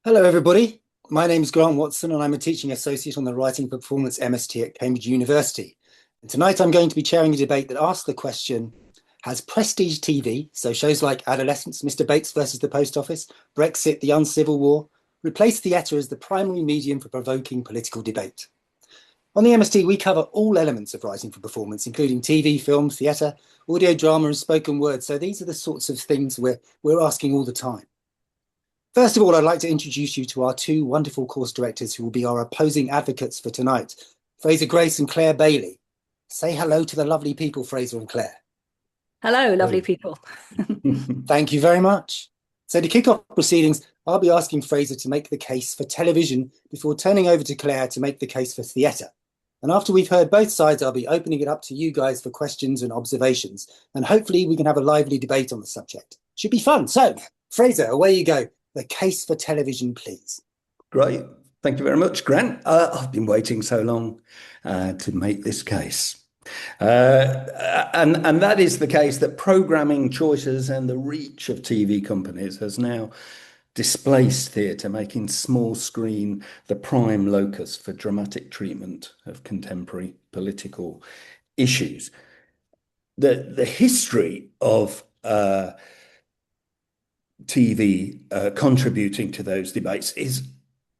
Hello, everybody. My name is Grant Watson, and I'm a teaching associate on the Writing for Performance MSt at Cambridge University. And tonight I'm going to be chairing a debate that asks the question, has prestige TV, so shows like Adolescence, Mr. Bates versus the Post Office, Brexit, the Uncivil War, replaced theatre as the primary medium for provoking political debate? On the MST, we cover all elements of writing for performance, including TV, film, theatre, audio drama, and spoken word. So these are the sorts of things we're asking all the time. First of all, I'd like to introduce you to our two wonderful course directors who will be our opposing advocates for tonight, Fraser Grace and Claire Bailey. Say hello to the lovely people, Fraser and Claire. Hello, lovely Right. people. Thank you very much. So to kick off proceedings, I'll be asking Fraser to make the case for television before turning over to Claire to make the case for theatre. And after we've heard both sides, I'll be opening it up to you guys for questions and observations. And hopefully we can have a lively debate on the subject. Should be fun. So, Fraser, away you go. The case for television, please. Great. Thank you very much, Grant. I've been waiting so long to make this case. And that is the case that programming choices and the reach of TV companies has now displaced theatre, making small screen the prime locus for dramatic treatment of contemporary political issues. The history of TV contributing to those debates is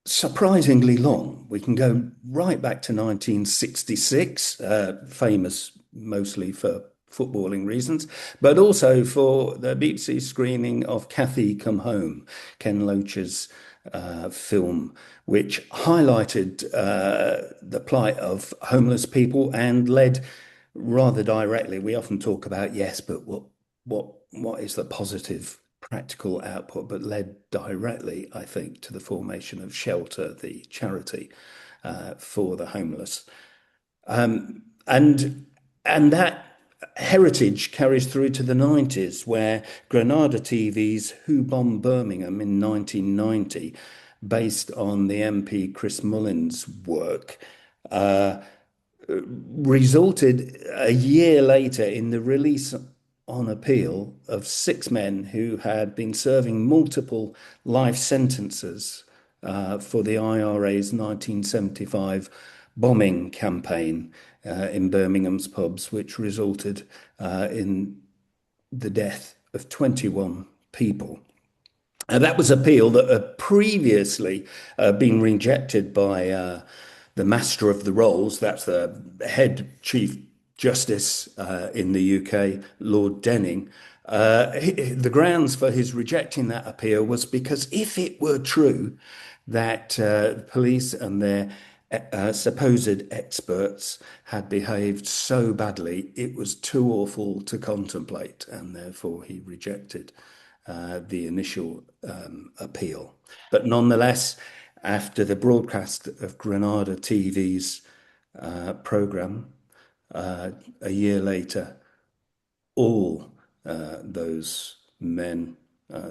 surprisingly long. We can go right back to 1966, famous mostly for footballing reasons, but also for the BBC screening of Cathy Come Home, Ken Loach's film, which highlighted the plight of homeless people and led rather directly. We often talk about yes, but what is the positive practical output, but led directly, I think, to the formation of Shelter, the charity for the homeless. And that heritage carries through to the 90s, where Granada TV's Who Bombed Birmingham in 1990, based on the MP Chris Mullin's work, resulted a year later in the release on appeal of 6 men who had been serving multiple life sentences for the IRA's 1975 bombing campaign in Birmingham's pubs, which resulted in the death of 21 people. And that was appeal that had previously been rejected by the Master of the Rolls, that's the head Chief Justice in the UK, Lord Denning. The grounds for his rejecting that appeal was because if it were true that police and their supposed experts had behaved so badly, it was too awful to contemplate, and therefore he rejected the initial appeal. But nonetheless, after the broadcast of Granada TV's programme, a year later, all those men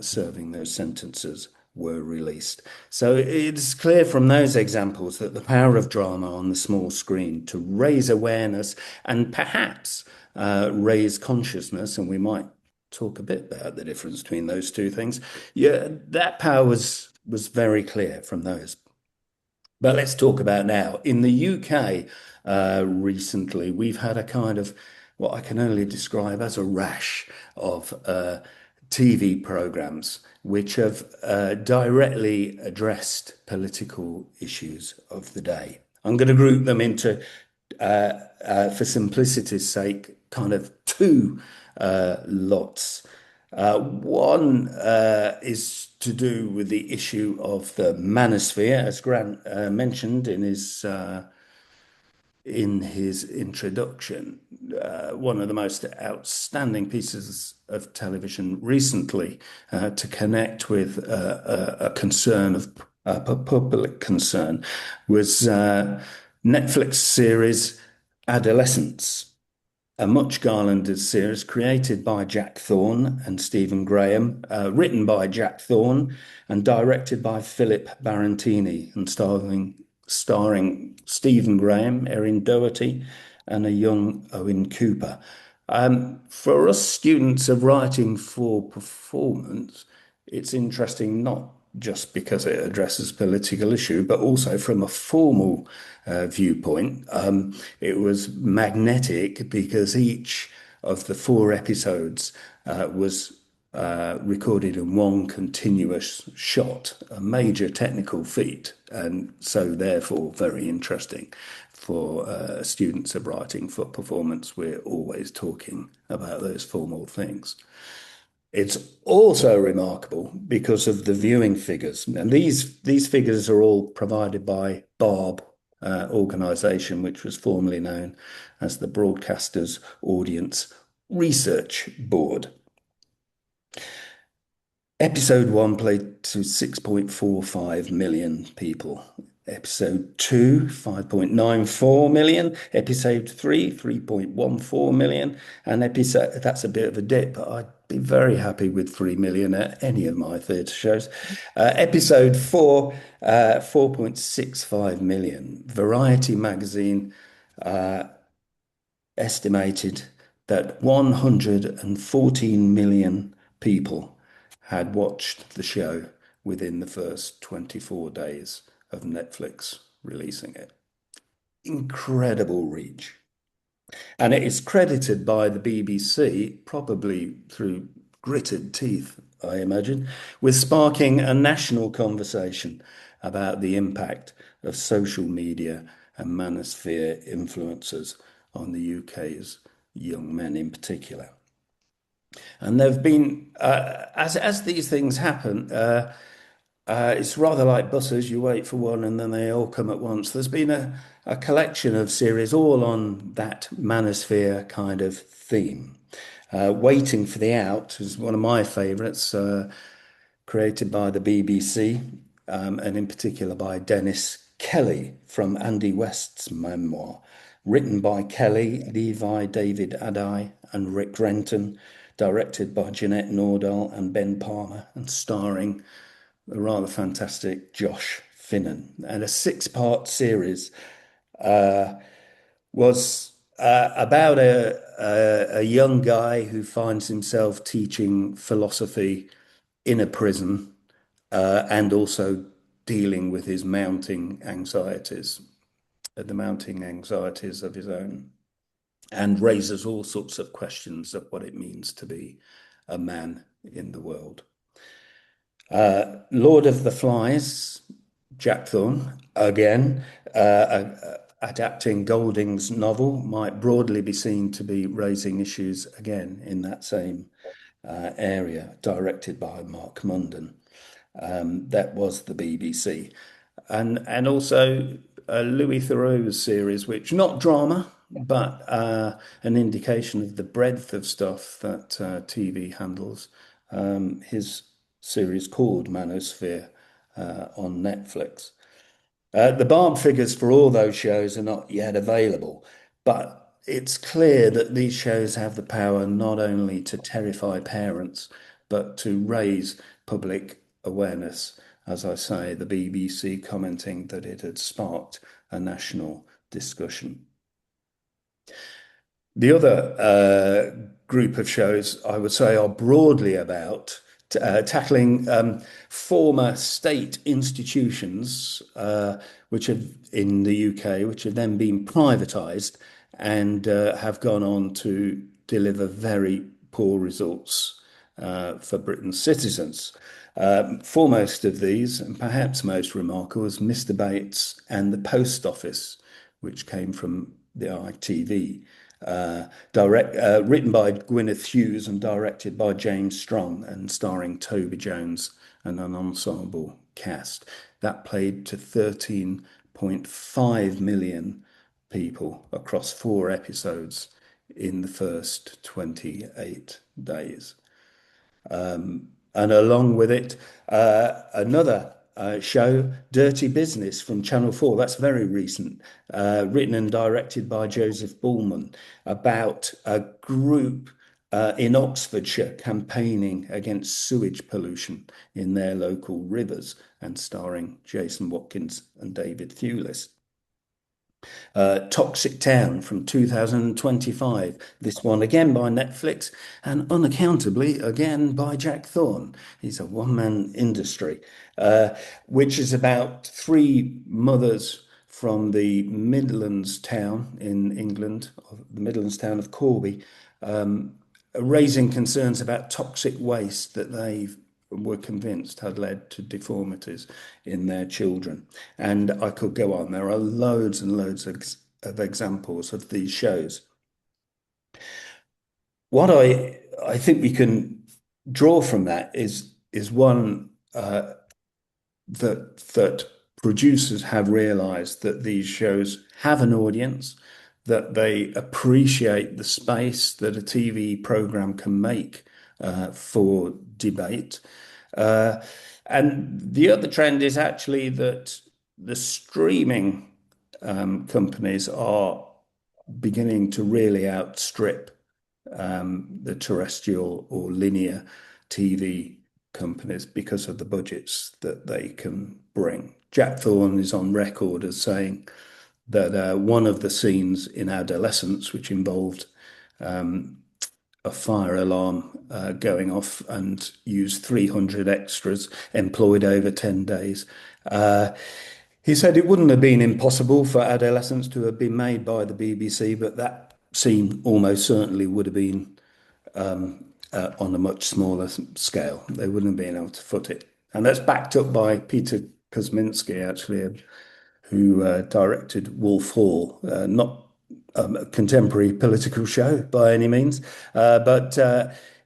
serving those sentences were released. So it's clear from those examples that the power of drama on the small screen to raise awareness and perhaps raise consciousness, and we might talk a bit about the difference between those two things. Yeah, that power was very clear from those. But let's talk about now. In the UK, recently, we've had a kind of what I can only describe as a rash of TV programs which have directly addressed political issues of the day. I'm going to group them into, for simplicity's sake, kind of two lots. One is to do with the issue of the manosphere, as Grant mentioned in his introduction. One of the most outstanding pieces of television recently to connect with a concern of public concern was Netflix series Adolescence, a much garlanded series created by Jack Thorne and Stephen Graham, written by Jack Thorne and directed by Philip Barantini, and starring Stephen Graham, Erin Doherty, and a young Owen Cooper. For us students of writing for performance, it's interesting not just because it addresses political issue, but also from a formal viewpoint. It was magnetic because each of the four episodes was recorded in one continuous shot, a major technical feat, and so therefore very interesting for students of writing for performance. We're always talking about those formal things. It's also remarkable because of the viewing figures, and these figures are all provided by Barb organisation, which was formerly known as the Broadcasters Audience Research Board. Episode 1 played to 6.45 million people. Episode 2, 5.94 million. Episode 3, 3.14 million. And episode, that's a bit of a dip, but I'd be very happy with 3 million at any of my theatre shows. Episode 4, 4.65 million. Variety magazine estimated that 114 million people had watched the show within the first 24 days of Netflix releasing it. Incredible reach. And it is credited by the BBC, probably through gritted teeth, I imagine, with sparking a national conversation about the impact of social media and manosphere influencers on the UK's young men in particular. And there have been, as these things happen, it's rather like buses. You wait for one and then they all come at once. There's been a collection of series all on that manosphere kind of theme. Waiting for the Out is one of my favourites, created by the BBC, and in particular by Dennis Kelly from Andy West's memoir, written by Kelly, Levi, David Adai, and Rick Renton, directed by Jeanette Nordal and Ben Palmer, and starring the rather fantastic Josh Finnan. And a six-part series was about a young guy who finds himself teaching philosophy in a prison and also dealing with his mounting anxieties, the mounting anxieties of his own, and raises all sorts of questions of what it means to be a man in the world. Lord of the Flies, Jack Thorne, again, adapting Golding's novel, might broadly be seen to be raising issues again in that same area, directed by Mark Munden. That was the BBC. And also Louis Theroux's series, which not drama, but an indication of the breadth of stuff that TV handles. His series called Manosphere on Netflix. The Barb figures for all those shows are not yet available, but it's clear that these shows have the power not only to terrify parents, but to raise public awareness. As I say, the BBC commenting that it had sparked a national discussion. The other group of shows, I would say, are broadly about tackling former state institutions, which have in the UK, which have then been privatised and have gone on to deliver very poor results for Britain's citizens. Foremost of these, and perhaps most remarkable, is Mr. Bates and the Post Office, which came from the ITV. Written by Gwyneth Hughes and directed by James Strong and starring Toby Jones and an ensemble cast. That played to 13.5 million people across 4 episodes in the first 28 days. And along with it, another show, Dirty Business from Channel 4. That's very recent, written and directed by Joseph Bullman, about a group in Oxfordshire campaigning against sewage pollution in their local rivers and starring Jason Watkins and David Thewlis. Toxic Town from 2025. This one again by Netflix and unaccountably again by Jack Thorne. He's a one-man industry, uh, which is about three mothers from the Midlands town in England, the Midlands town of Corby, raising concerns about toxic waste that they were convinced had led to deformities in their children. And I could go on. There are loads and loads of examples of these shows. What I think we can draw from that is one that producers have realized that these shows have an audience, that they appreciate the space that a TV program can make for debate. Uh, and the other trend is actually that the streaming companies are beginning to really outstrip the terrestrial or linear TV companies because of the budgets that they can bring. Jack Thorne is on record as saying that one of the scenes in Adolescence, which involved a fire alarm going off and used 300 extras employed over 10 days. He said it wouldn't have been impossible for Adolescence to have been made by the BBC, but that scene almost certainly would have been on a much smaller scale. They wouldn't have been able to foot it. And that's backed up by Peter Kosminski, actually, who directed Wolf Hall, not a contemporary political show by any means, but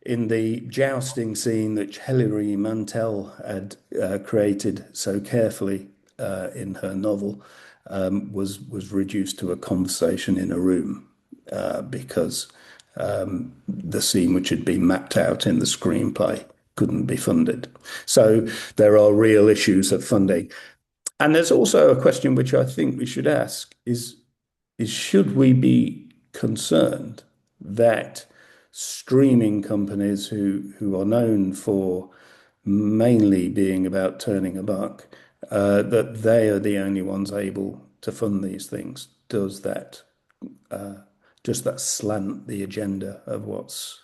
in the jousting scene that Hilary Mantel had created so carefully in her novel was reduced to a conversation in a room because the scene which had been mapped out in the screenplay couldn't be funded. So there are real issues of funding. And there's also a question which I think we should ask is should we be concerned that streaming companies who are known for mainly being about turning a buck, that they are the only ones able to fund these things? Does that slant the agenda of what's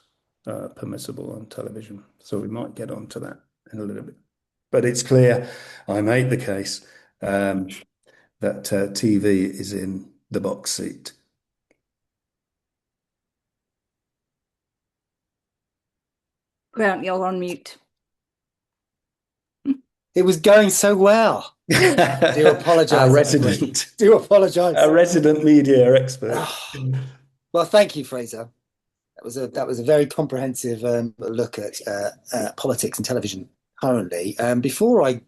permissible on television? So we might get onto that in a little bit. But it's clear, I made the case that TV is in the box seat. Grant, you're on mute. It was going so well. I do apologise. Our resident, do apologise. Our resident media expert. Well, thank you, Fraser. That was a very comprehensive look at politics and television currently. Before I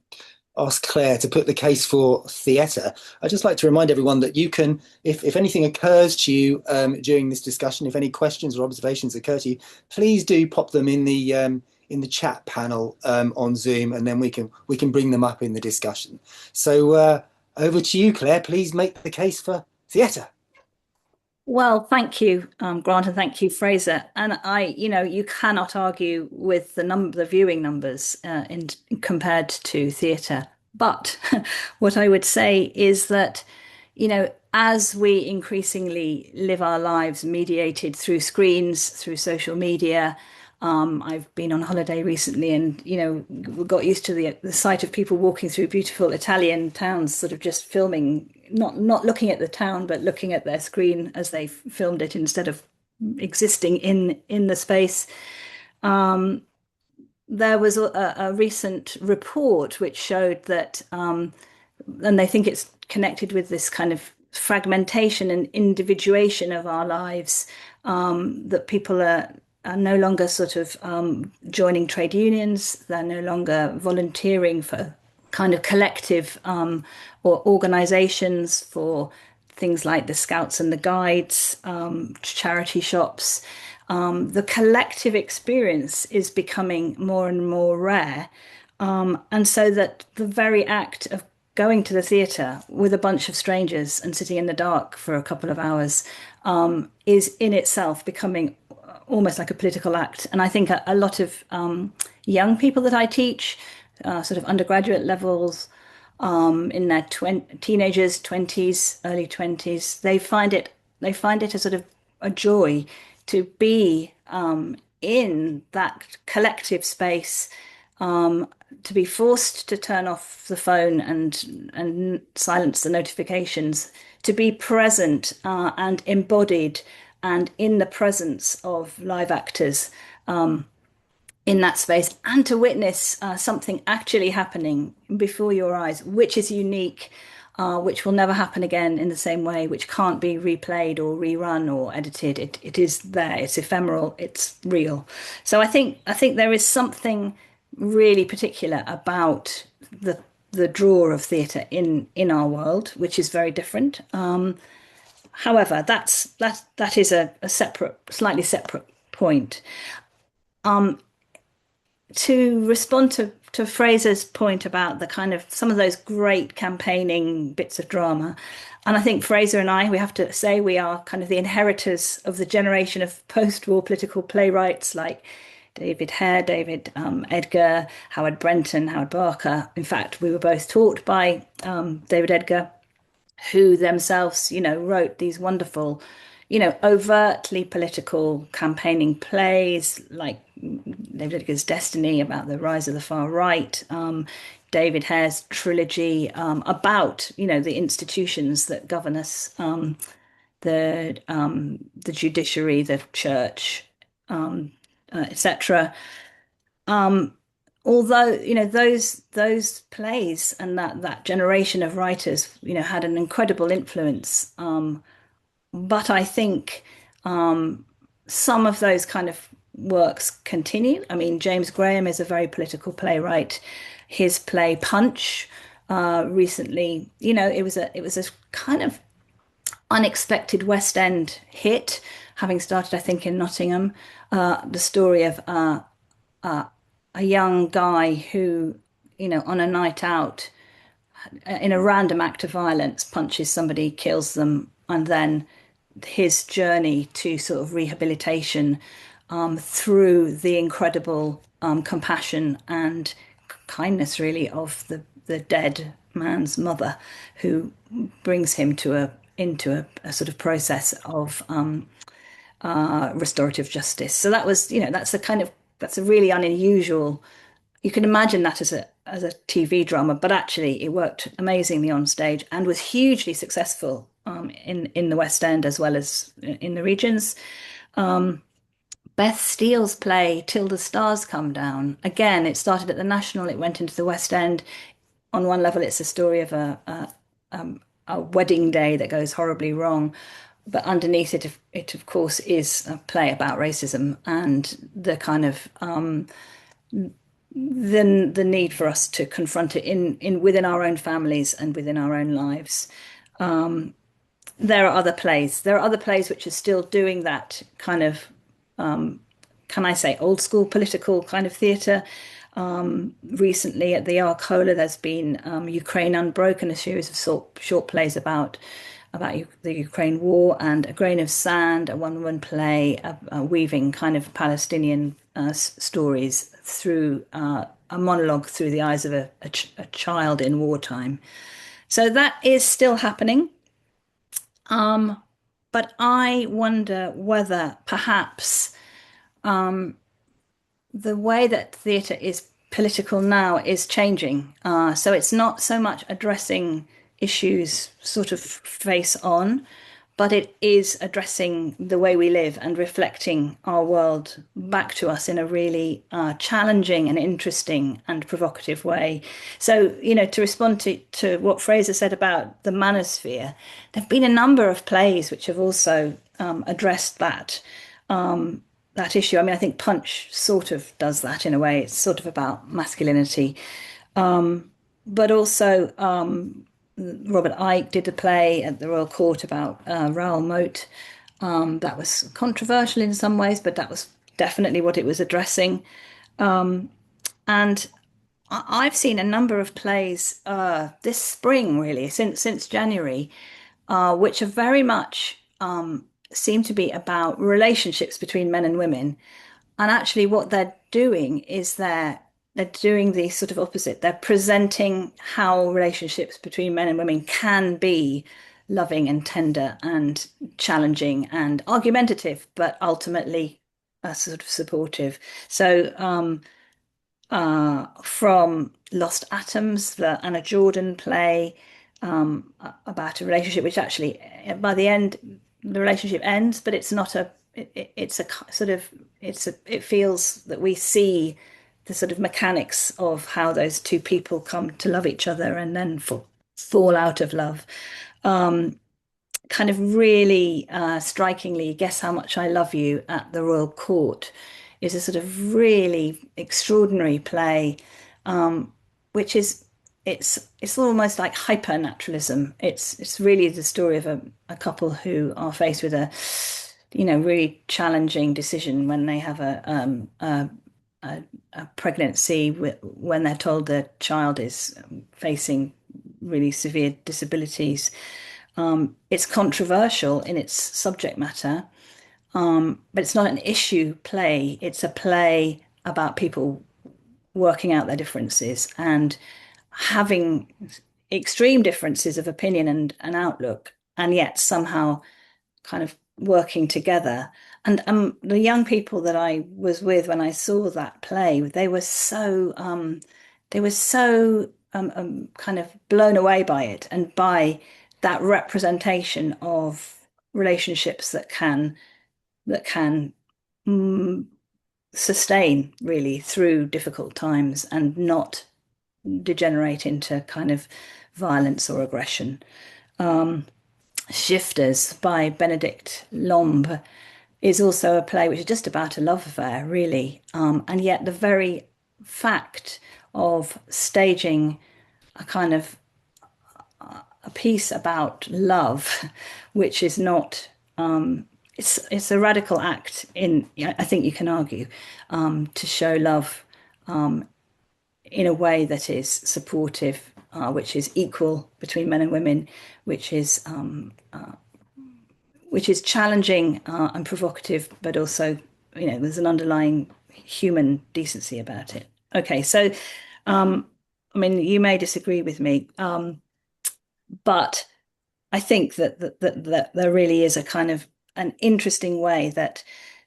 ask Claire to put the case for theatre, I'd just like to remind everyone that you can, if anything occurs to you during this discussion, if any questions or observations occur to you, please do pop them in the chat panel on Zoom, and then we can bring them up in the discussion. So over to you, Claire. Please make the case for theatre. Well, thank you, Grant, and thank you, Fraser. And you cannot argue with the viewing numbers compared to theatre. But what I would say is that, as we increasingly live our lives mediated through screens, through social media. I've been on holiday recently, and we got used to the sight of people walking through beautiful Italian towns, sort of just filming, not looking at the town, but looking at their screen as they filmed it instead of existing in the space. There was a recent report which showed that, and they think it's connected with this kind of fragmentation and individuation of our lives, that people are no longer sort of joining trade unions. They're no longer volunteering for kind of collective or organizations for things like the Scouts and the Guides, charity shops. The collective experience is becoming more and more rare. And so that the very act of going to the theatre with a bunch of strangers and sitting in the dark for a couple of hours is in itself becoming almost like a political act. And I think a lot of young people that I teach, sort of undergraduate levels, in their teenagers, 20s, early 20s. They find it a sort of a joy to be in that collective space, to be forced to turn off the phone and silence the notifications, to be present and embodied and in the presence of live actors in that space, and to witness something actually happening before your eyes, which is unique, which will never happen again in the same way, which can't be replayed or rerun or edited. It is there. It's ephemeral. It's real. So I think there is something really particular about the draw of theatre in our world, which is very different. However, that is a separate, slightly separate point. To respond to Fraser's point about the kind of some of those great campaigning bits of drama, and I think Fraser and I, we have to say we are kind of the inheritors of the generation of post-war political playwrights like David Hare, David Edgar, Howard Brenton, Howard Barker. In fact, we were both taught by David Edgar, who themselves, wrote these wonderful, overtly political campaigning plays like David Edgar's Destiny about the rise of the far right, David Hare's trilogy about, the institutions that govern us, the judiciary, the church, etc. Although those plays and that generation of writers had an incredible influence, but I think some of those kind of works continue. I mean, James Graham is a very political playwright. His play Punch recently, it was a kind of unexpected West End hit, having started, I think, in Nottingham. The story of a young guy who, on a night out, in a random act of violence, punches somebody, kills them, and then his journey to sort of rehabilitation through the incredible compassion and kindness, really, of the dead man's mother, who brings him into a sort of process of restorative justice. So that was, that's a really unusual. You can imagine that as a TV drama, but actually it worked amazingly on stage and was hugely successful in the West End as well as in the regions. Beth Steele's play Till the Stars Come Down. Again, it started at the National, it went into the West End. On one level, it's a story of a wedding day that goes horribly wrong, but underneath it of course is a play about racism and the kind of the need for us to confront it in within our own families and within our own lives. There are other plays. There are other plays which are still doing that kind of, can I say, old school political kind of theatre. Recently at the Arcola, there's been Ukraine Unbroken, a series of short plays about the Ukraine war, and A Grain of Sand, a one-woman play weaving kind of Palestinian stories through a monologue through the eyes of a child in wartime. So that is still happening. But I wonder whether perhaps the way that theatre is political now is changing. So it's not so much addressing issues sort of face on, but it is addressing the way we live and reflecting our world back to us in a really challenging and interesting and provocative way. So, to respond to what Fraser said about the manosphere, there have been a number of plays which have also addressed that issue. I mean, I think Punch sort of does that in a way. It's sort of about masculinity. But also Robert Icke did a play at the Royal Court about Raoul Moat. That was controversial in some ways, but that was definitely what it was addressing. And I've seen a number of plays this spring, really, since January, which are very much seem to be about relationships between men and women. And actually, what they're doing is they're they're doing the sort of opposite. They're presenting how relationships between men and women can be loving and tender and challenging and argumentative, but ultimately sort of supportive. So from Lost Atoms, the Anna Jordan play about a relationship which actually, by the end, the relationship ends, but it's not a, it's a sort of, it feels that we see the sort of mechanics of how those two people come to love each other and then fall out of love. Kind of really strikingly, Guess How Much I Love You at the Royal Court is a sort of really extraordinary play, which is it's almost like hypernaturalism. It's really the story of a couple who are faced with a really challenging decision when they have a pregnancy when they're told their child is facing really severe disabilities. It's controversial in its subject matter, but it's not an issue play. It's a play about people working out their differences and having extreme differences of opinion and outlook, and yet somehow kind of working together. And the young people that I was with when I saw that play, they were so kind of blown away by it and by that representation of relationships that can sustain really through difficult times and not degenerate into kind of violence or aggression. Shifters by Benedict Lomb is also a play which is just about a love affair, really. And yet the very fact of staging a kind of a piece about love, which is not it's a radical act in, I think you can argue, to show love in a way that is supportive, which is equal between men and women, which is challenging and provocative, but also, there's an underlying human decency about it. Okay, so I mean, you may disagree with me, but I think that there really is a kind of an interesting way that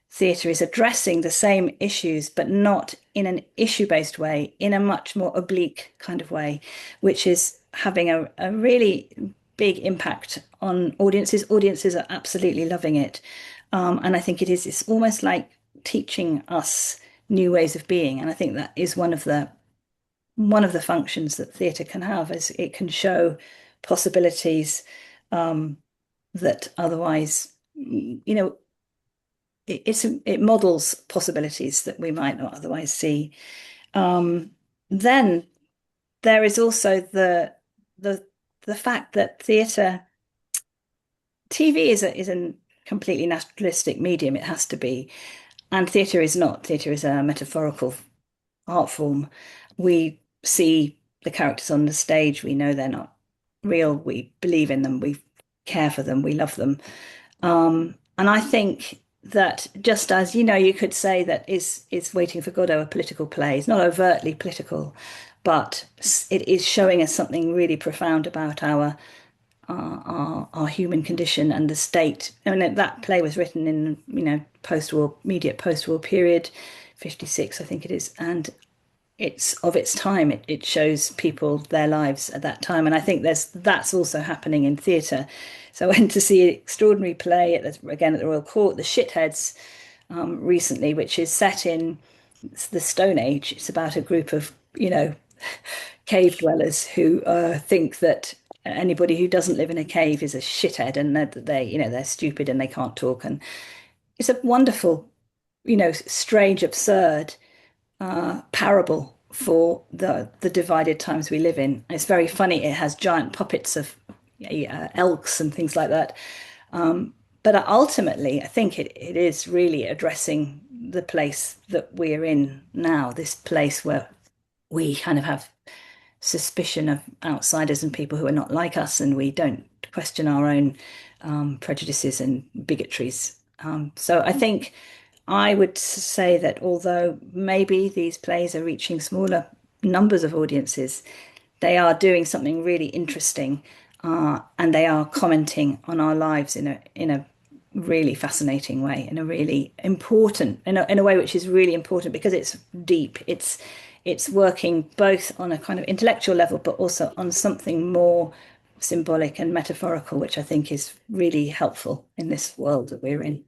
theatre is addressing the same issues, but not in an issue-based way, in a much more oblique kind of way, which is having a really big impact on audiences. Audiences are absolutely loving it. And I think it's almost like teaching us new ways of being. And I think that is one of the functions that theatre can have, is it can show possibilities that otherwise, it models possibilities that we might not otherwise see. Then there is also the fact that theatre, TV is a completely naturalistic medium. It has to be, and theatre is not. Theatre is a metaphorical art form. We see the characters on the stage. We know they're not real. We believe in them. We care for them. We love them. And I think that just as, you could say that is Waiting for Godot a political play? It's not overtly political, but it is showing us something really profound about our human condition and the state. I mean, that play was written in, post-war, immediate post-war period, 56, I think it is, and it's of its time. It shows people their lives at that time, and I think that's also happening in theatre. So I went to see an extraordinary play again at the Royal Court, The Shitheads, recently, which is set in the Stone Age. It's about a group of cave dwellers who think that anybody who doesn't live in a cave is a shithead, and that they're stupid and they can't talk. And it's a wonderful, strange, absurd parable for the divided times we live in. And it's very funny. It has giant puppets of elks and things like that. But ultimately, I think it is really addressing the place that we're in now, this place where we kind of have suspicion of outsiders and people who are not like us, and we don't question our own prejudices and bigotries. So I think I would say that although maybe these plays are reaching smaller numbers of audiences, they are doing something really interesting, and they are commenting on our lives in a really fascinating way, in a really important, in a way which is really important because it's deep. It's working both on a kind of intellectual level, but also on something more symbolic and metaphorical, which I think is really helpful in this world that we're in.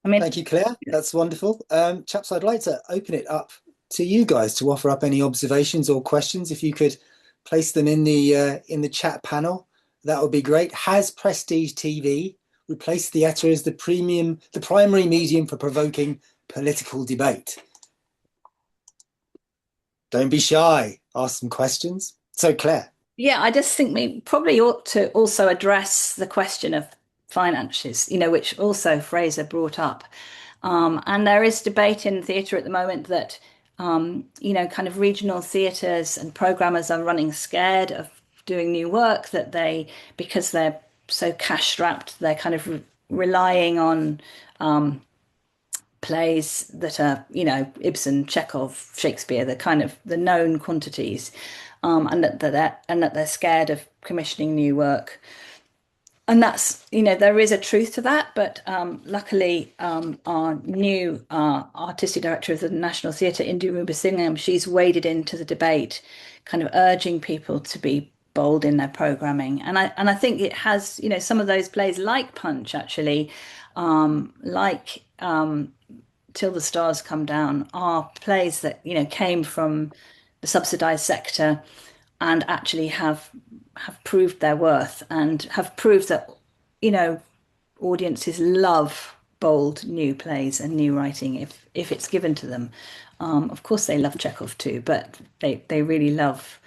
I mean, Thank you, Claire. That's wonderful. Chaps, I'd like to open it up to you guys to offer up any observations or questions. If you could place them in the chat panel, that would be great. Has Prestige TV replaced theatre as the primary medium for provoking political debate? Don't be shy. Ask some questions. So, Claire. yeah, I just think we probably ought to also address the question of finances, which also Fraser brought up. And there is debate in theatre at the moment that, kind of regional theatres and programmers are running scared of doing new work, because they're so cash strapped, they're kind of relying on plays that are, Ibsen, Chekhov, Shakespeare, the kind of the known quantities, and that they're scared of commissioning new work. And that's, there is a truth to that, but luckily, our new artistic director of the National Theatre, Indu Rubasingham, she's waded into the debate, kind of urging people to be bold in their programming. And I think it has, some of those plays like Punch, actually, like Till the Stars Come Down, are plays that, came from the subsidized sector and actually have proved their worth and have proved that, you know, audiences love bold new plays and new writing if it's given to them. Of course, they love Chekhov too, but they really love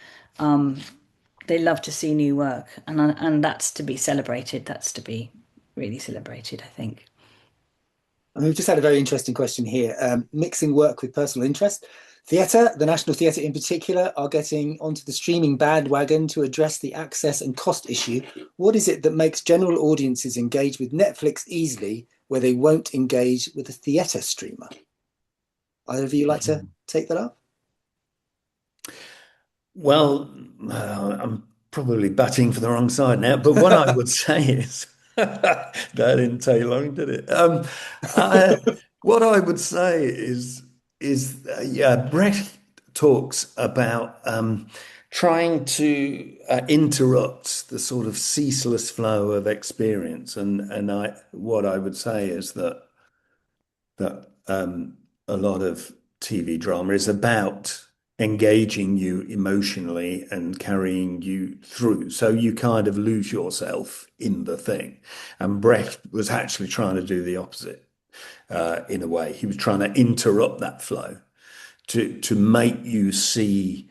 they love to see new work, and that's to be celebrated. That's to be really celebrated, I think. And we've just had a very interesting question here. Mixing work with personal interest. Theatre, the National Theatre in particular, are getting onto the streaming bandwagon to address the access and cost issue. What is it that makes general audiences engage with Netflix easily where they won't engage with a theatre streamer? Either of you like to take that up? Well, I'm probably batting for the wrong side now, but what I would say is that didn't take long, did it? I, what I would say is yeah, Brett talks about trying to interrupt the sort of ceaseless flow of experience, and what I would say is that a lot of TV drama is about engaging you emotionally and carrying you through. So you kind of lose yourself in the thing. And Brecht was actually trying to do the opposite in a way. He was trying to interrupt that flow to make you see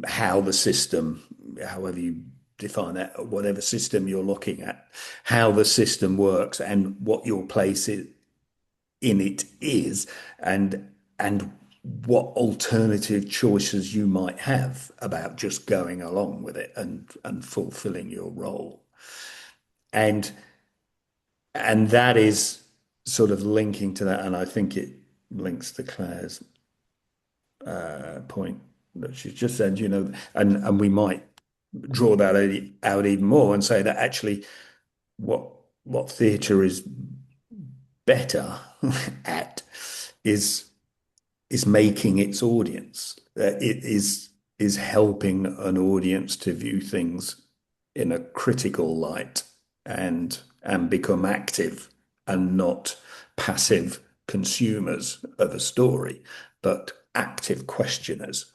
how the system, however you define that, whatever system you're looking at, how the system works and what your place is in it is, and what alternative choices you might have about just going along with it and fulfilling your role. And that is sort of linking to that, and I think it links to Claire's point that she's just said, and we might draw that out even more and say that actually what theatre is better at is making its audience. It is helping an audience to view things in a critical light and become active and not passive consumers of a story, but active questioners.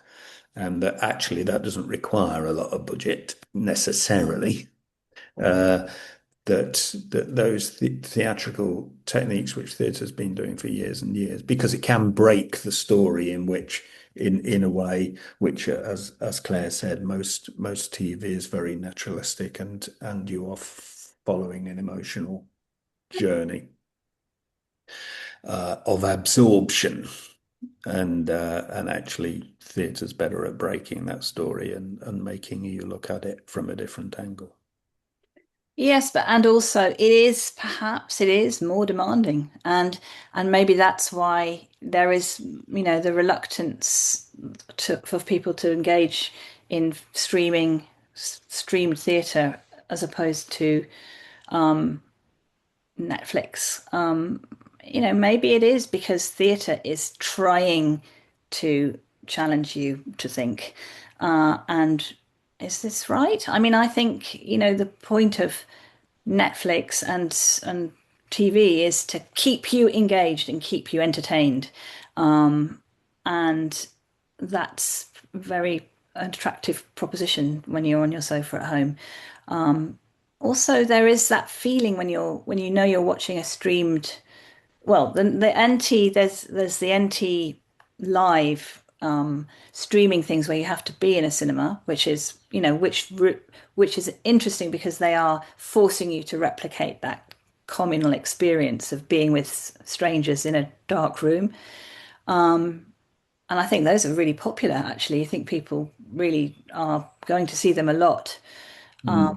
And that actually that doesn't require a lot of budget necessarily. That those theatrical techniques which theatre's been doing for years and years, because it can break the story in a way which, as Claire said, most TV is very naturalistic and you are following an emotional journey of absorption, and actually theatre's better at breaking that story and making you look at it from a different angle. Yes, but and also it is more demanding, and maybe that's why there is, the reluctance for people to engage in streamed theatre as opposed to Netflix. Maybe it is because theatre is trying to challenge you to think. And is this right? I mean, I think, the point of Netflix and TV is to keep you engaged and keep you entertained. And that's a very attractive proposition when you're on your sofa at home. Also, there is that feeling when you know you're watching a streamed, well, the NT there's the NT live streaming things where you have to be in a cinema, which is, which is interesting because they are forcing you to replicate that communal experience of being with strangers in a dark room. And I think those are really popular, actually. I think people really are going to see them a lot. Mm.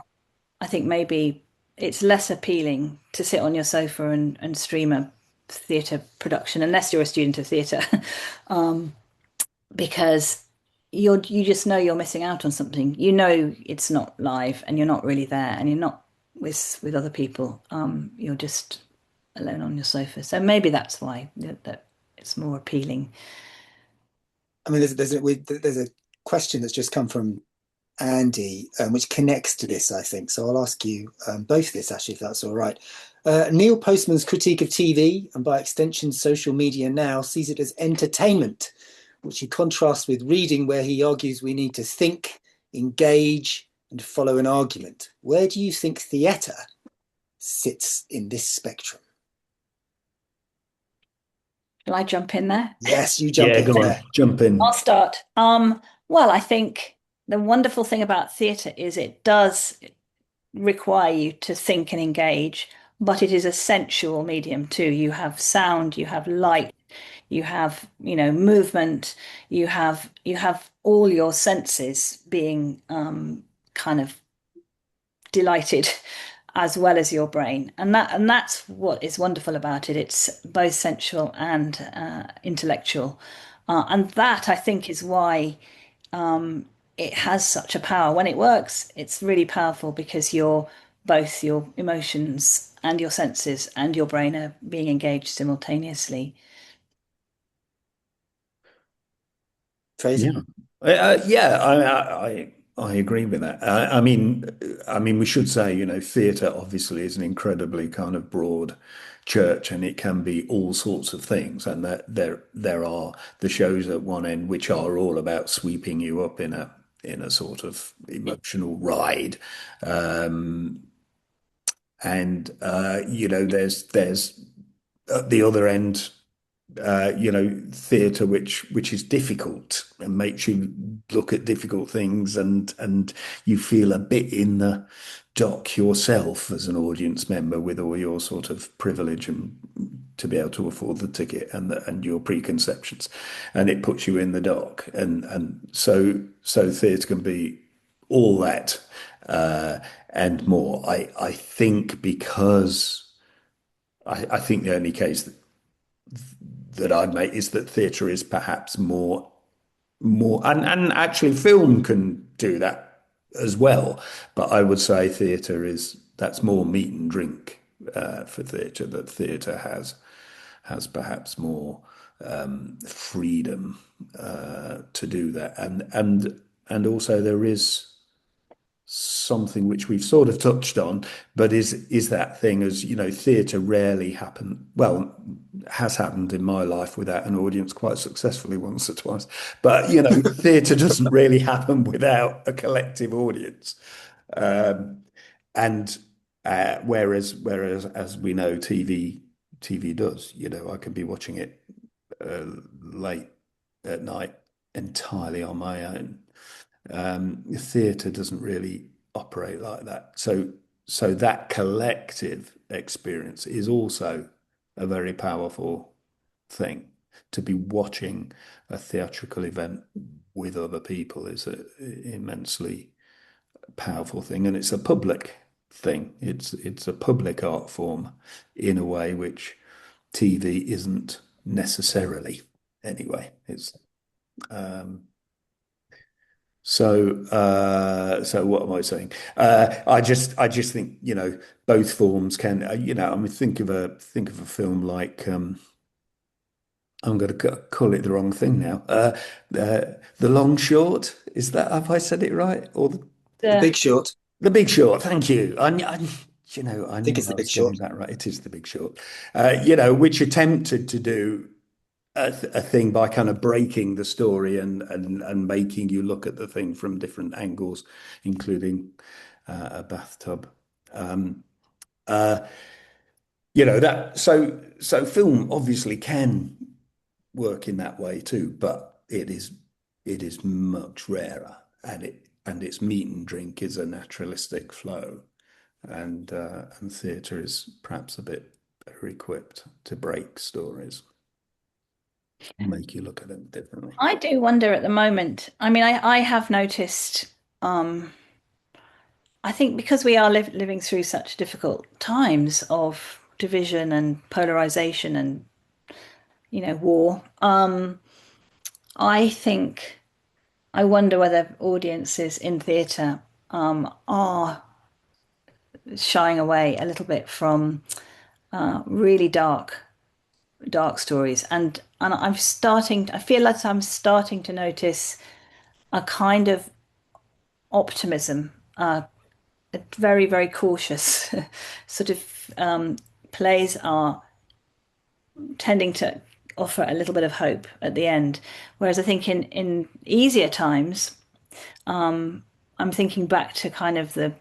I think maybe it's less appealing to sit on your sofa and stream a theatre production, unless you're a student of theatre, because you just know you're missing out on something. You know it's not live, and you're not really there, and you're not with other people. You're just alone on your sofa. So maybe that's why that it's more appealing. I mean, there's a question that's just come from Andy, which connects to this, I think. So I'll ask you both this, actually, if that's all right. Neil Postman's critique of TV, and by extension social media now, sees it as entertainment, which he contrasts with reading, where he argues we need to think, engage, and follow an argument. Where do you think theatre sits in this spectrum? Shall I jump in there? Yes, you jump Yeah, in go on, there. jump I'll in. start. Well, I think the wonderful thing about theatre is it does require you to think and engage, but it is a sensual medium too. You have sound, you have light, you have, movement, you have all your senses being kind of delighted as well as your brain. And that's what is wonderful about it. It's both sensual and intellectual. And that I think is why it has such a power. When it works, it's really powerful because both your emotions and your senses and your brain are being engaged simultaneously. Fraser? Yeah, yeah, I agree with that. I mean, we should say, theatre obviously is an incredibly kind of broad church, and it can be all sorts of things. And that there are the shows at one end which are all about sweeping you up in a sort of emotional ride, and there's at the other end, theatre which is difficult and makes you look at difficult things, and you feel a bit in the dock yourself as an audience member with all your sort of privilege and to be able to afford the ticket and your preconceptions, and it puts you in the dock, and so theatre can be all that, and more. I think because I think the only case that I'd make is that theatre is perhaps more and actually film can do that as well. But I would say theatre is that's more meat and drink for theatre, that theatre has perhaps more freedom to do that. And also there is something which we've sort of touched on, but is that thing, as theatre rarely has happened in my life without an audience quite successfully once or twice. But theatre doesn't really happen without a collective audience. Um, and whereas as we know, TV does. I can be watching it uh, late at night entirely on my own. Theatre doesn't really operate like that. So that collective experience is also a very powerful thing. To be watching a theatrical event with other people is an immensely powerful thing, and it's a public thing. It's a public art form in a way which TV isn't necessarily. Anyway, it's um, so what am I saying? I just think, both forms can, I mean, think of a film like, I'm going to call it the wrong thing now. The Long Short, is that, have I said it right? Or The The Big Short. the Big Short? Thank you. I I think knew it's I The Big was getting Short. that right. It is the Big Short. Which attempted to do a thing by kind of breaking the story and making you look at the thing from different angles, including a bathtub. Um, uh, that so film obviously can work in that way too, but it is much rarer, and its meat and drink is a naturalistic flow, and theatre is perhaps a bit better equipped to break stories, make you look at them differently. I do wonder at the moment. I mean, I have noticed, um, I think because we are living through such difficult times of division and polarization and, war, I think, I wonder whether audiences in theatre are shying away a little bit from really dark stories, and I feel like I'm starting to notice a kind of optimism, a very, very cautious sort of plays are tending to offer a little bit of hope at the end. Whereas I think in easier times, I'm thinking back to kind of the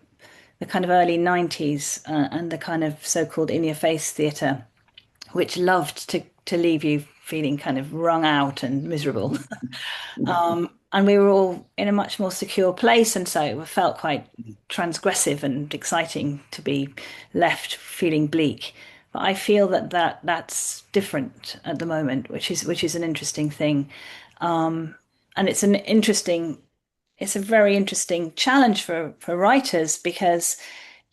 kind of early 90s and the kind of so-called in-your-face theatre, which loved to leave you feeling kind of wrung out and miserable. And we were all in a much more secure place, and so it felt quite transgressive and exciting to be left feeling bleak. But I feel that's different at the moment, which is an interesting thing, and it's a very interesting challenge for writers because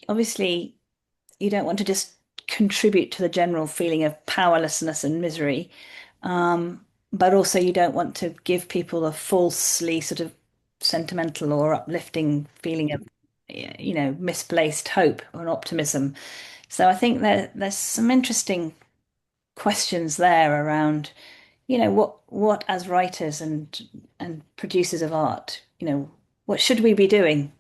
obviously you don't want to just contribute to the general feeling of powerlessness and misery, but also you don't want to give people a falsely sort of sentimental or uplifting feeling of, misplaced hope or optimism. So I think there's some interesting questions there around, what as writers and producers of art, what should we be doing?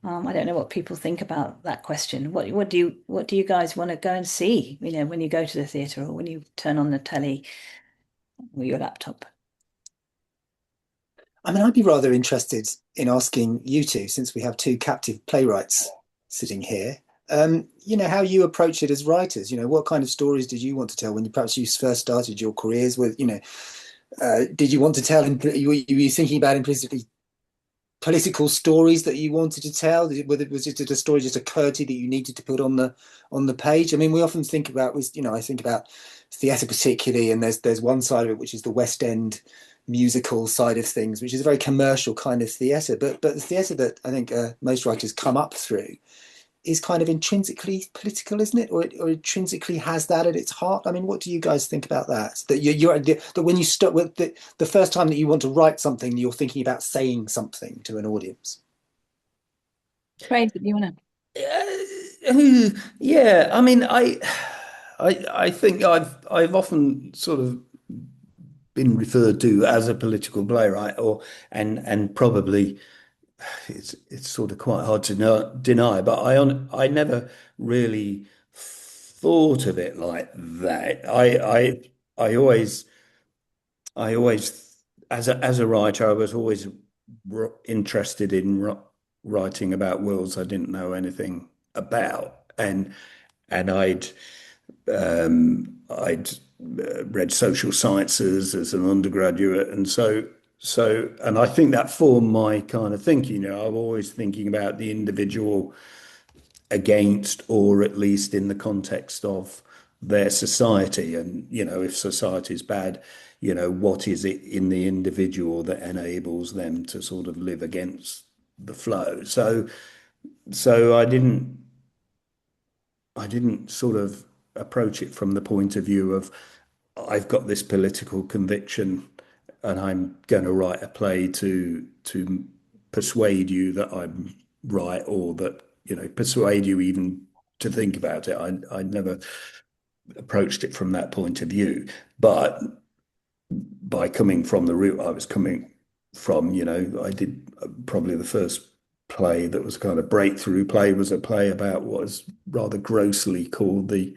I don't know what people think about that question. What do you guys want to go and see, when you go to the theatre or when you turn on the telly or your laptop? I mean, I'd be rather interested in asking you two, since we have two captive playwrights sitting here, how you approach it as writers. What kind of stories did you want to tell when perhaps you first started your careers with, did you want to tell, were you thinking about implicitly political stories that you wanted to tell? Was it a story just occurred to you that you needed to put on the page? I mean, we often think about, I think about theatre particularly, and there's one side of it which is the West End musical side of things, which is a very commercial kind of theatre. But the theatre that I think most writers come up through is kind of intrinsically political, isn't it? Or intrinsically has that at its heart. I mean, what do you guys think about that? That that when you start with the first time that you want to write something, you're thinking about saying something to an audience. Craig, do you want to? Yeah, I mean, I think I've often sort of been referred to as a political playwright, and probably it's sort of quite hard to deny, but I never really thought of it like that. I always I always as a writer, I was always interested in writing about worlds I didn't know anything about, and I'd read social sciences as an undergraduate, and and I think that formed my kind of thinking. I'm always thinking about the individual against, or at least in the context of their society, and if society is bad, what is it in the individual that enables them to sort of live against the flow? So I didn't. I didn't sort of approach it from the point of view of I've got this political conviction and I'm going to write a play to persuade you that I'm right, or that, persuade you even to think about it. I never approached it from that point of view. But by coming from the route I was coming from, I did probably the first play that was kind of breakthrough play was a play about what was rather grossly called the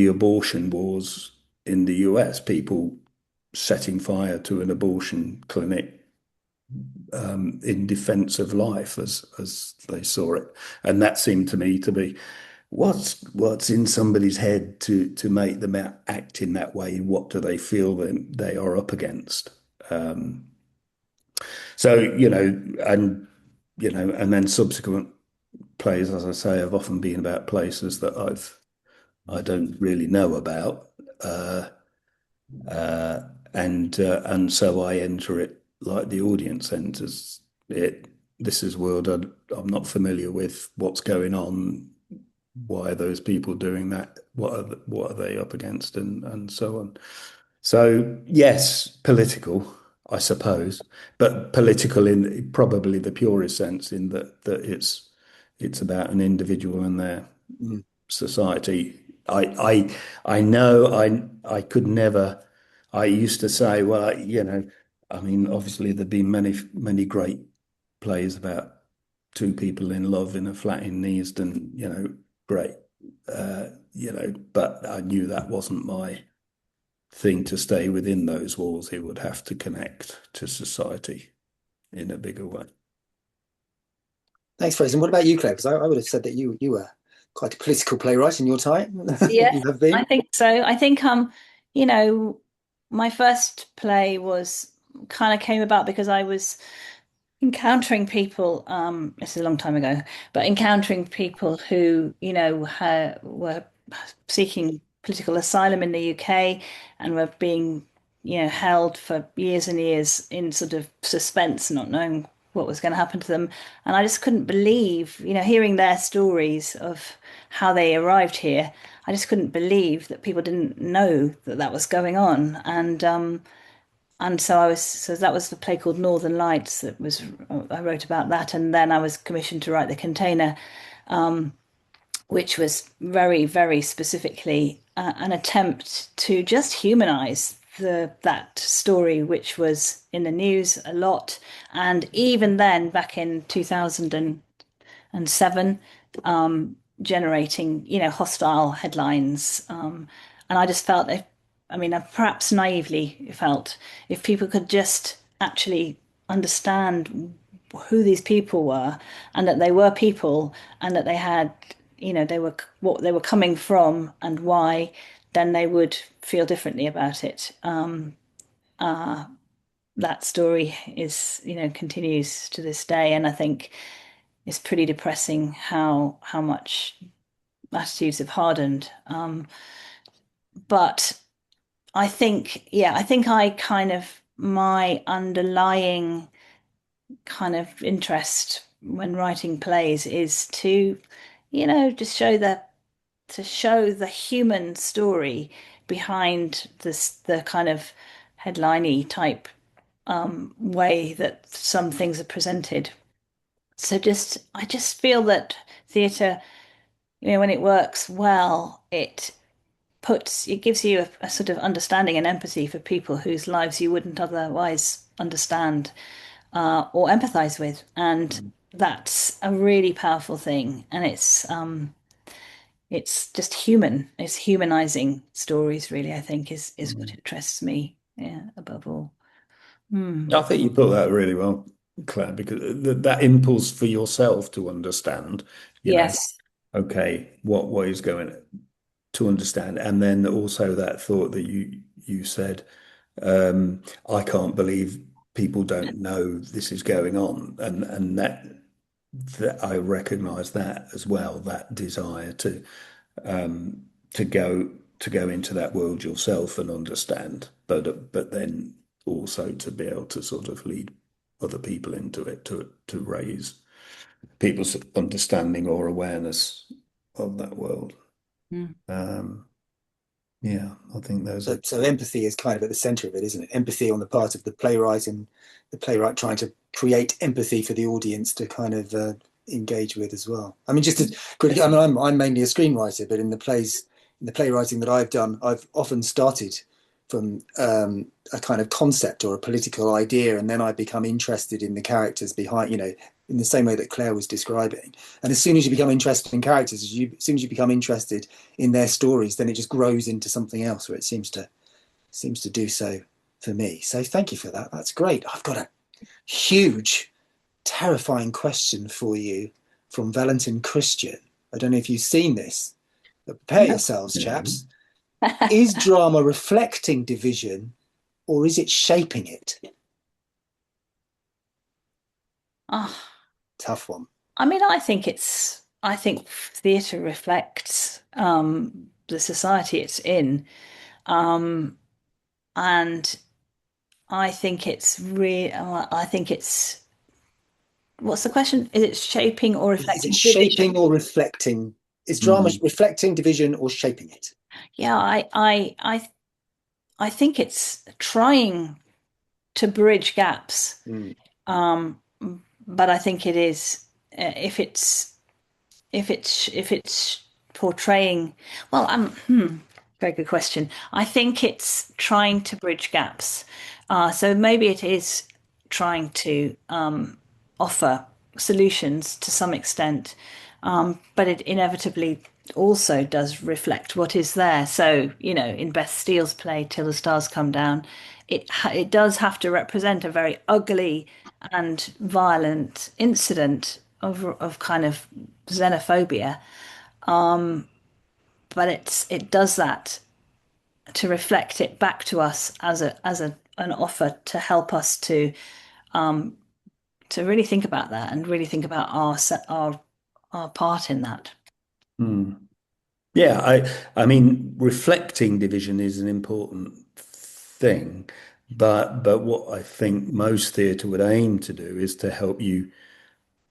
abortion wars in the US, people setting fire to an abortion clinic in defense of life as they saw it. And that seemed to me to be what's in somebody's head to make them act in that way. What do they feel that they are up against? So, and then subsequent plays, as I say, have often been about places that I don't really know about. And so I enter it like the audience enters it. This is a world I'm not familiar with. What's going on? Why are those people doing that? What are they up against? And so on. So yes, political, I suppose, but political in probably the purest sense, in that it's about an individual and their Mm. society. I know I could never. I used to say, well, I mean, obviously there've been many great plays about two people in love in a flat in Neasden, great, but I knew that wasn't my thing to stay within those walls. It would have to connect to society in a bigger way. Thanks, Fraser. And what about you, Claire? Because I would have said that you were quite a political playwright in your time. Yes, You have I been. think so. I think you know, my first play was kind of came about because I was encountering people, this is a long time ago, but encountering people who, were seeking political asylum in the UK and were being, held for years and years in sort of suspense, not knowing what was going to happen to them. And I just couldn't believe, hearing their stories of how they arrived here. I just couldn't believe that people didn't know that that was going on. And so that was the play called Northern Lights that was I wrote about that, and then I was commissioned to write The Container, which was very, very specifically an attempt to just humanize that story, which was in the news a lot, and even then, back in 2007, generating, hostile headlines. And I just felt, I mean, I perhaps naively felt, if people could just actually understand who these people were, and that they were people, and that they had, they were what they were coming from and why, then they would feel differently about it. That story is, continues to this day, and I think it's pretty depressing how much attitudes have hardened. But I think, yeah, I think I kind of my underlying kind of interest when writing plays is to, just show the human story behind the kind of headliney type way that some things are presented. So I just feel that theatre, when it works well, it gives you a sort of understanding and empathy for people whose lives you wouldn't otherwise understand or empathize with, and that's a really powerful thing. And it's just human. It's humanizing stories, really. I think is what Mm. interests me, yeah, above all. Hmm. I think you put that really well, Claire, because that impulse for yourself to understand, you know, Yes. okay, what is going to understand, and then also that thought that you said, I can't believe people don't know this is going on, and that I recognise that as well, that desire um, to go into that world yourself and understand, but then also to be able to sort of lead other people into it to raise people's understanding or awareness of that world. Mm. Um, yeah, I think those So, are. so empathy is kind of at the center of it, isn't it? Empathy on the part of the playwright, and the playwright trying to create empathy for the audience to kind of engage with as well. I mean, just as quickly, I mean, I'm mainly a screenwriter, but in the playwriting that I've done, I've often started from a kind of concept or a political idea, and then I become interested in the characters behind, in the same way that Claire was describing. And as soon as you become interested in characters, as soon as you become interested in their stories, then it just grows into something else where it seems to do so for me. So thank you for that. That's great. I've got a huge, terrifying question for you from Valentin Christian. I don't know if you've seen this, but prepare No. yourselves, chaps. Is drama reflecting division or is it shaping it? Oh, Tough one. I mean, I think theatre reflects the society it's in. Um, and I think I think it's, what's the question? Is it shaping or Is it reflecting division? shaping or reflecting? Is drama Mm, reflecting division or shaping it? Yeah, I think it's trying to bridge gaps. Mm. Um, but I think it is, if it's portraying, well, very good question. I think it's trying to bridge gaps. So maybe it is trying to offer solutions to some extent, but it inevitably also does reflect what is there. So, in Beth Steele's play "Till the Stars Come Down," it does have to represent a very ugly and violent incident of kind of xenophobia, but it does that to reflect it back to us as a an offer to help us to really think about that and really think about our part in that. mm. Yeah, I mean, reflecting division is an important thing, but what I think most theatre would aim to do is to help you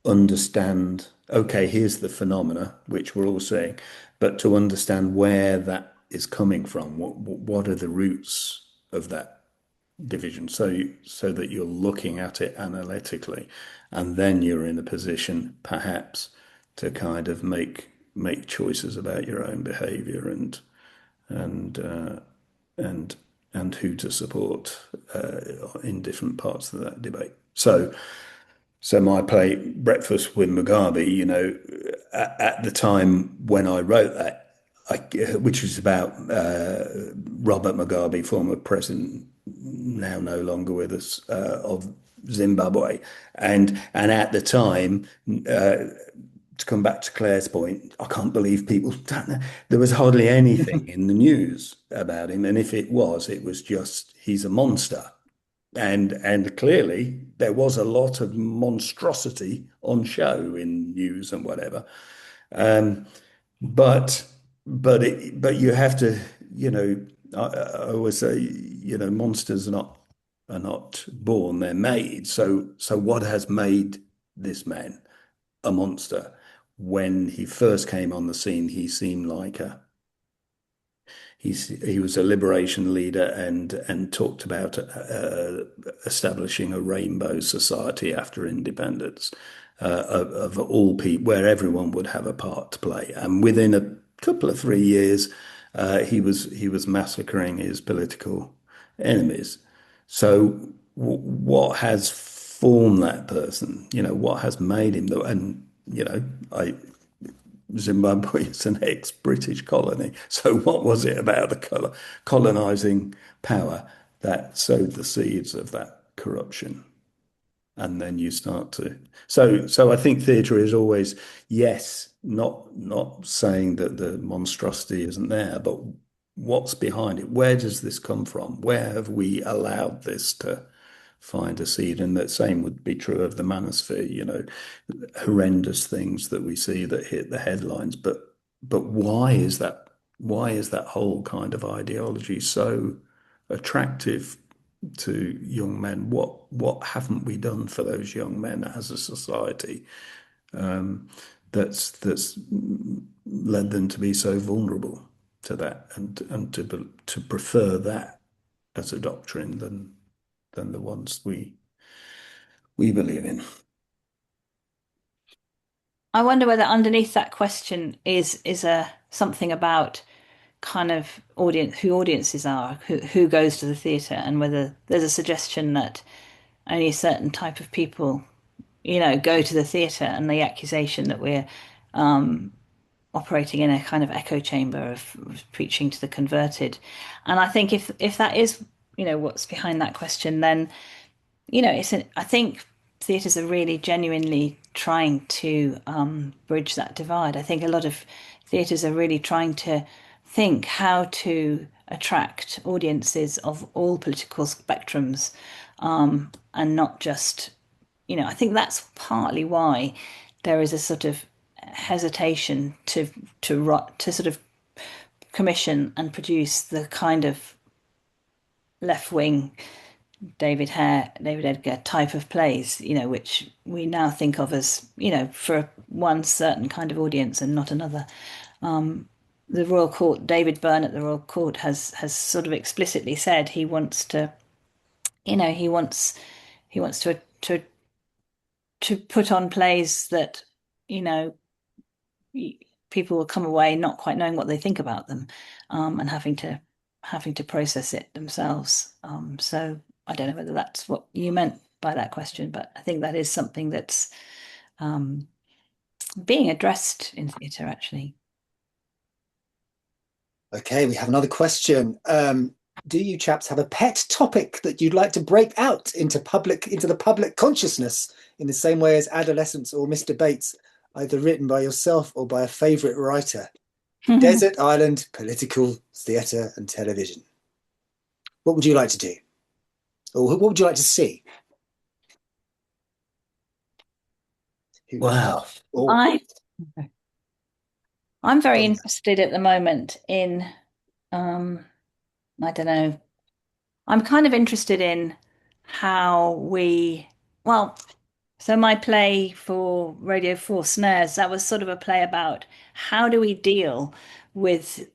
understand, okay, here's the phenomena, which we're all seeing, but to understand where that is coming from. What are the roots of that division? So that you're looking at it analytically, and then you're in a position perhaps to kind of make choices about your own behavior and and and who to support in different parts of that debate. So my play Breakfast with Mugabe, at the time when I wrote that, which was about Robert Mugabe, former president, now no longer with us, of Zimbabwe, and at the time, to come back to Claire's point, I can't believe people don't know. There was hardly anything in the news about him, and if it was just he's a monster. And clearly there was a lot of monstrosity on show in news and whatever. Um, but but you have to, I always say, monsters are not born, they're made. So what has made this man a monster? When he first came on the scene, he seemed like he was a liberation leader and talked about establishing a rainbow society after independence, of all people, where everyone would have a part to play. And within a couple of 3 years, he was massacring his political enemies. So what has formed that person? What has made him? And I Zimbabwe is an ex-British colony. So what was it about the colonizing power that sowed the seeds of that corruption? And then you start to. So I think theatre is always, yes, not saying that the monstrosity isn't there, but what's behind it? Where does this come from? Where have we allowed this to find a seed? And the same would be true of the manosphere, horrendous things that we see that hit the headlines. But why is that whole kind of ideology so attractive to young men? What haven't we done for those young men as a society? that's led them to be so vulnerable to that, and to prefer that as a doctrine than the ones we believe in. I wonder whether underneath that question is a something about kind of audience, who audiences are, who goes to the theatre, and whether there's a suggestion that only a certain type of people, go to the theatre, and the accusation that we're operating in a kind of echo chamber of preaching to the converted. And I think if that is, what's behind that question, then I think theatres are really genuinely trying to bridge that divide. I think a lot of theatres are really trying to think how to attract audiences of all political spectrums, and not just, I think that's partly why there is a sort of hesitation to sort of commission and produce the kind of left wing David Hare, David Edgar type of plays, which we now think of as, for one certain kind of audience and not another. The Royal Court, David Byrne at the Royal Court has sort of explicitly said he wants to, he wants to put on plays that, you know, people will come away not quite knowing what they think about them, and having to process it themselves. So I don't know whether that's what you meant by that question, but I think that is something that's um, being addressed in theatre, actually. Okay, we have another question. Do you chaps have a pet topic that you'd like to break out into the public consciousness in the same way as Adolescence or Mr. Bates, either written by yourself or by a favourite writer? Desert Island, political, theatre, and television. What would you like to do? Or what would you like to see? Wow. Or I I'm very um, interested at the moment in I don't know. I'm kind of interested in how well, so my play for Radio 4 Snares, that was sort of a play about how do we deal with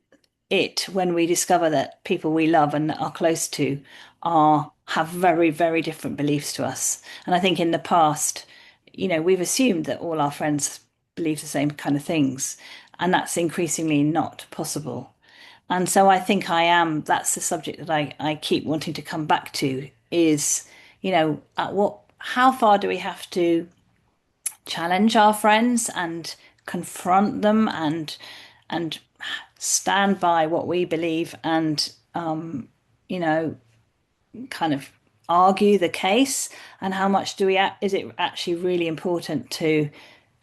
it when we discover that people we love and are close to have very, very different beliefs to us. And I think in the past, we've assumed that all our friends believe the same kind of things, and that's increasingly not possible. And so I think that's the subject that I keep wanting to come back to is, how far do we have to challenge our friends and confront them and stand by what we believe and, you know, kind of argue the case, and how much is it actually really important to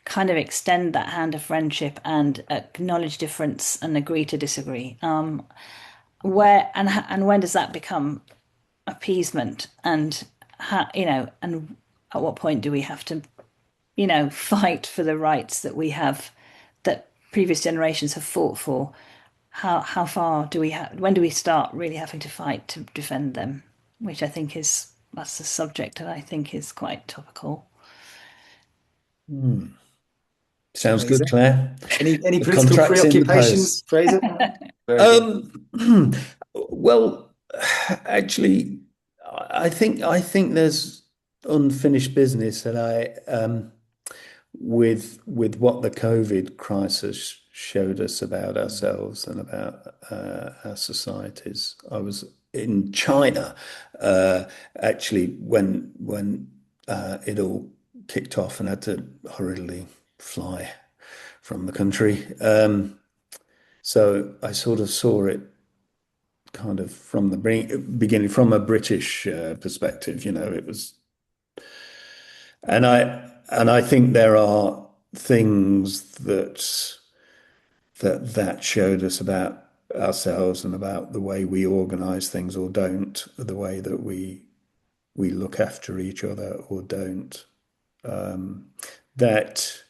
kind of extend that hand of friendship and acknowledge difference and agree to disagree, where and when does that become appeasement, and and at what point do we have to fight for the rights that we have, that previous generations have fought for? How far do we have? When do we start really having to fight to defend them? Which I think that's a subject that I think is quite topical. Hmm. Sounds good, Fraser. Claire. Any The political contract's in the preoccupations, post. Fraser? Very good. Well, actually, I think there's unfinished business that with what the COVID crisis showed us about ourselves and about our societies. I was in China actually when it all kicked off and had to hurriedly fly from the country. So I sort of saw it kind of from the beginning, from a British perspective. It was, and I think there are things that showed us about ourselves and about the way we organize things or don't, the way that we look after each other or don't. That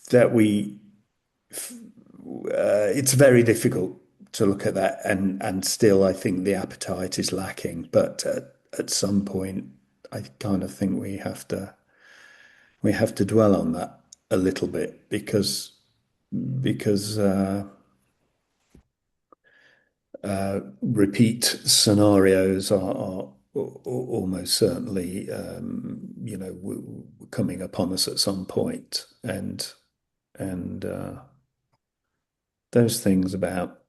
that we it's very difficult to look at that, and still I think the appetite is lacking. But at some point, I kind of think we have to dwell on that. a little bit because repeat scenarios are almost certainly, coming upon us at some point, and those things about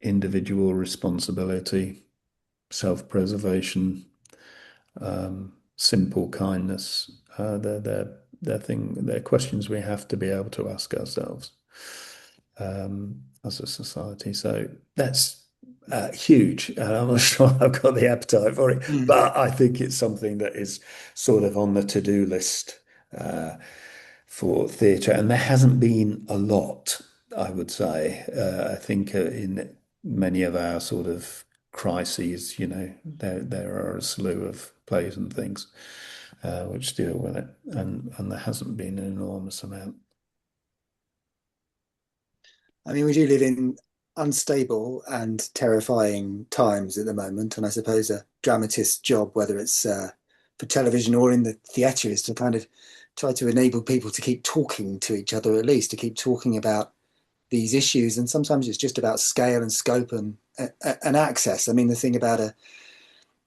individual responsibility, self-preservation, simple kindness, they're questions we have to be able to ask ourselves as a society. So that's huge, and I'm not sure I've got the appetite for it, but I think it's something that is sort of on the to-do list for theatre, and there hasn't been a lot, I would say. I think in many of our sort of crises, there are a slew of plays and things which deal with it, and there hasn't been an enormous amount. I mean, we do live in unstable and terrifying times at the moment, and I suppose a dramatist's job, whether it's for television or in the theatre, is to kind of try to enable people to keep talking to each other, at least to keep talking about these issues. And sometimes it's just about scale and scope and access. I mean, the thing about a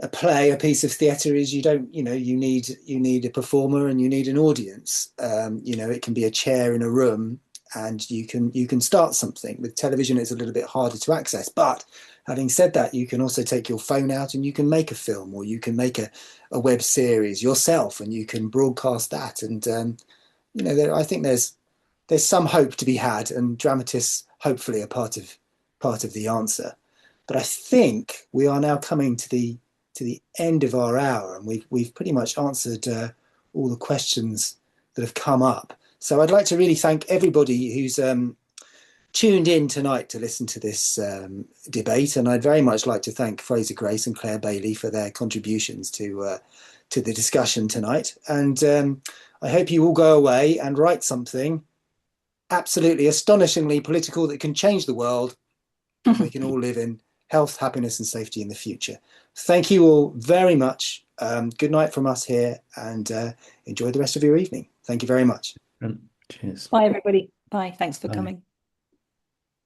play, a piece of theatre, is you don't, you need a performer and you need an audience. It can be a chair in a room, and you can start something. With television, it's a little bit harder to access. But having said that, you can also take your phone out and you can make a film, or you can make a web series yourself, and you can broadcast that. And I think there's some hope to be had, and dramatists hopefully are part of the answer. But I think we are now coming to the end of our hour, and we've pretty much answered all the questions that have come up. So I'd like to really thank everybody who's tuned in tonight to listen to this debate, and I'd very much like to thank Fraser Grace and Claire Bailey for their contributions to the discussion tonight. And I hope you all go away and write something absolutely astonishingly political that can change the world, and we can all live in health, happiness, and safety in the future. Thank you all very much. Good night from us here, and enjoy the rest of your evening. Thank you very much. Cheers. Bye, everybody. Bye. Thanks for Bye. coming.